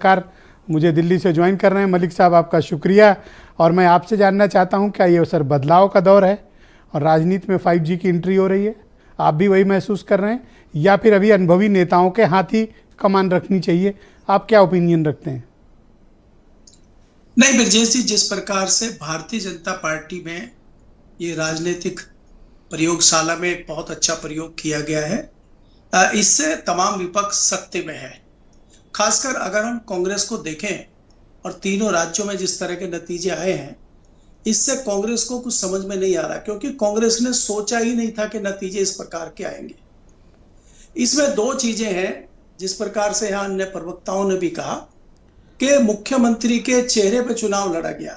Car मुझे दिल्ली से join कर रहे हैं। मलिक साहब, आपका शुक्रिया। और मैं आपसे जानना चाहता हूं, क्या ये सर बदलाव का दौर है और राजनीति में 5G की एंट्री हो रही है? आप भी वही महसूस कर रहे हैं या फिर अभी अनुभवी नेताओं के हाथ ही कमान रखनी चाहिए? आप क्या ओपिनियन रखते हैं? नहीं ब्रजेश जी, जिस प्रकार से भारतीय जनता पार्टी में ये राजनीतिक प्रयोगशाला में एक बहुत अच्छा प्रयोग किया गया है, इससे तमाम विपक्ष सख्ती में है। खासकर अगर हम कांग्रेस को देखें और तीनों राज्यों में जिस तरह के नतीजे आए हैं, इससे कांग्रेस को कुछ समझ में नहीं आ रहा, क्योंकि कांग्रेस ने सोचा ही नहीं था कि नतीजे इस प्रकार के आएंगे। इसमें दो चीजें हैं, जिस प्रकार से यहाँ अन्य प्रवक्ताओं ने भी कहा कि मुख्यमंत्री के चेहरे पर चुनाव लड़ा गया।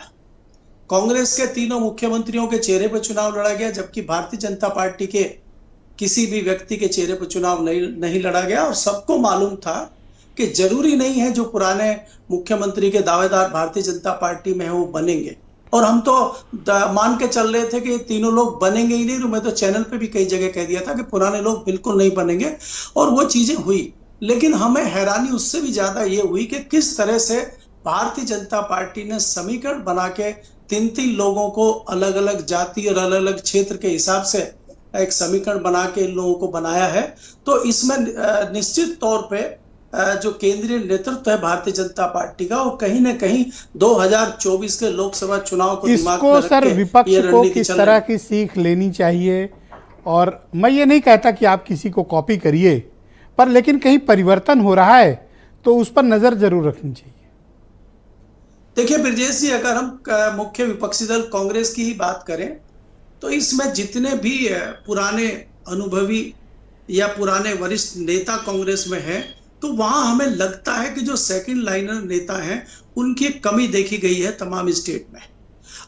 कांग्रेस के तीनों मुख्यमंत्रियों के चेहरे पर चुनाव लड़ा गया, जबकि भारतीय जनता पार्टी के किसी भी व्यक्ति के चेहरे पर चुनाव नहीं लड़ा गया। और सबको मालूम था कि जरूरी नहीं है जो पुराने मुख्यमंत्री के दावेदार भारतीय जनता पार्टी में है वो बनेंगे। और हम तो मान के चल रहे थे कि तीनों लोग बनेंगे ही नहीं। तो मैं तो चैनल पे भी कई जगह कह दिया था कि पुराने लोग बिल्कुल नहीं बनेंगे, और वो चीजें हुई। लेकिन हमें हैरानी उससे भी ज्यादा ये हुई कि किस तरह से भारतीय जनता पार्टी ने समीकरण बना के तीन लोगों को अलग अलग जाति और अलग अलग क्षेत्र के हिसाब से एक समीकरण बना के इन लोगों को बनाया है। तो इसमें निश्चित तौर पे जो केंद्रीय नेतृत्व है भारतीय जनता पार्टी का, वो कहीं ना कहीं 2024 के लोकसभा चुनाव को दिमाग में रख के सर विपक्ष को किस तरह की सीख लेनी चाहिए? और मैं ये नहीं कहता कि आप किसी को कॉपी करिए, पर लेकिन कहीं परिवर्तन हो रहा है तो उस पर नजर जरूर रखनी चाहिए। देखिए ब्रजेश जी, अगर हम मुख्य विपक्षी दल कांग्रेस की ही बात करें तो इसमें जितने भी पुराने अनुभवी या पुराने वरिष्ठ नेता कांग्रेस में हैं, तो वहां हमें लगता है कि जो सेकंड लाइनर नेता हैं उनकी कमी देखी गई है तमाम स्टेट में।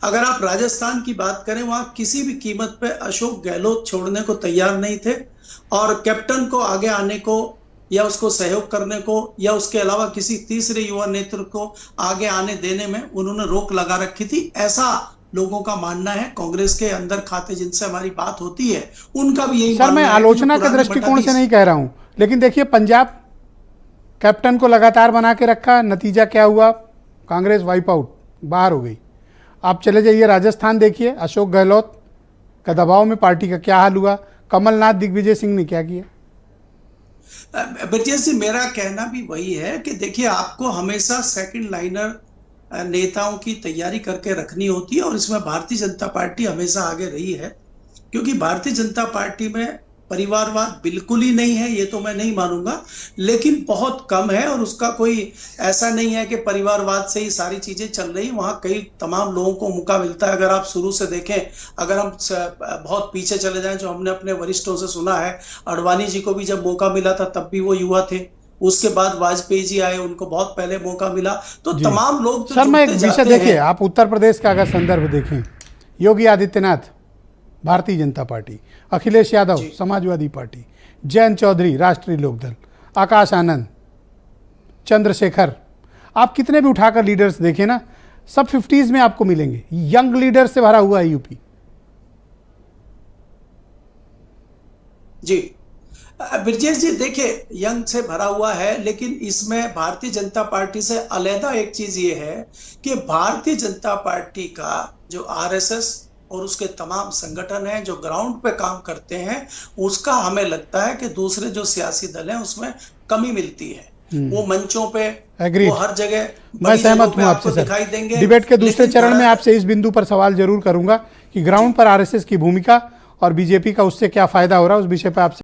अगर आप राजस्थान की बात करें, वहां किसी भी कीमत पे अशोक गहलोत छोड़ने को तैयार नहीं थे, और कैप्टन को आगे आने को या उसको सहयोग करने को या उसके अलावा किसी तीसरे युवा नेतृत्व को आगे आने देने में उन्होंने रोक लगा रखी थी। ऐसा लोगों का मानना है। कांग्रेस के अंदर खाते जिनसे हमारी बात होती है उनका भी यही सर, मैं आलोचना के दृष्टिकोण से नहीं कह रहा हूं, लेकिन देखिए पंजाब कैप्टन को लगातार बना के रखा, नतीजा क्या हुआ? कांग्रेस वाइप आउट, बाहर हो गई। आप चले जाइए राजस्थान, देखिए अशोक गहलोत का दबाव में पार्टी का क्या हाल हुआ। कमलनाथ दिग्विजय सिंह ने क्या किया? ब्रजेश जी, मेरा कहना भी वही है कि देखिए, आपको हमेशा सेकंड लाइनर नेताओं की तैयारी करके रखनी होती है, और इसमें भारतीय जनता पार्टी हमेशा आगे रही है। क्योंकि भारतीय जनता पार्टी में परिवारवाद बिल्कुल ही नहीं है, ये तो मैं नहीं मानूंगा, लेकिन बहुत कम है। और उसका कोई ऐसा नहीं है कि परिवारवाद से ही सारी चीजें चल रही। वहां कई तमाम लोगों को मौका मिलता है। अगर आप शुरू से देखें, अगर हम बहुत पीछे चले जाएं, जो हमने अपने वरिष्ठों से सुना है, अडवाणी जी को भी जब मौका मिला था तब भी वो युवा थे। उसके बाद वाजपेयी जी आए, उनको बहुत पहले मौका मिला। तो तमाम लोग सर, मैं एक विषय देखिए, आप उत्तर प्रदेश का अगर संदर्भ देखें, योगी आदित्यनाथ भारतीय जनता पार्टी, अखिलेश यादव समाजवादी पार्टी, जयंत चौधरी राष्ट्रीय लोकदल, आकाश आनंद, चंद्रशेखर, आप कितने भी उठाकर लीडर्स देखें ना, सब 50s में आपको मिलेंगे। यंग लीडर से भरा हुआ है यूपी। जी ब्रजेश जी, देखिए यंग से भरा हुआ है, लेकिन इसमें भारतीय जनता पार्टी से अलग एक चीज ये है कि भारतीय जनता पार्टी का जो आरएसएस और उसके तमाम संगठन हैं जो ग्राउंड पे काम करते हैं, उसका हमें लगता है कि दूसरे जो सियासी दल हैं उसमें कमी मिलती है। वो मंचों पे, वो हर जगह, मैं सहमत हूं आपसे सर। दिखाई देंगे। डिबेट के दूसरे चरण में आपसे इस बिंदु पर सवाल जरूर करूंगा कि ग्राउंड पर आरएसएस की भूमिका और बीजेपी का उससे क्या फायदा हो रहा है, उस विषय पर आपसे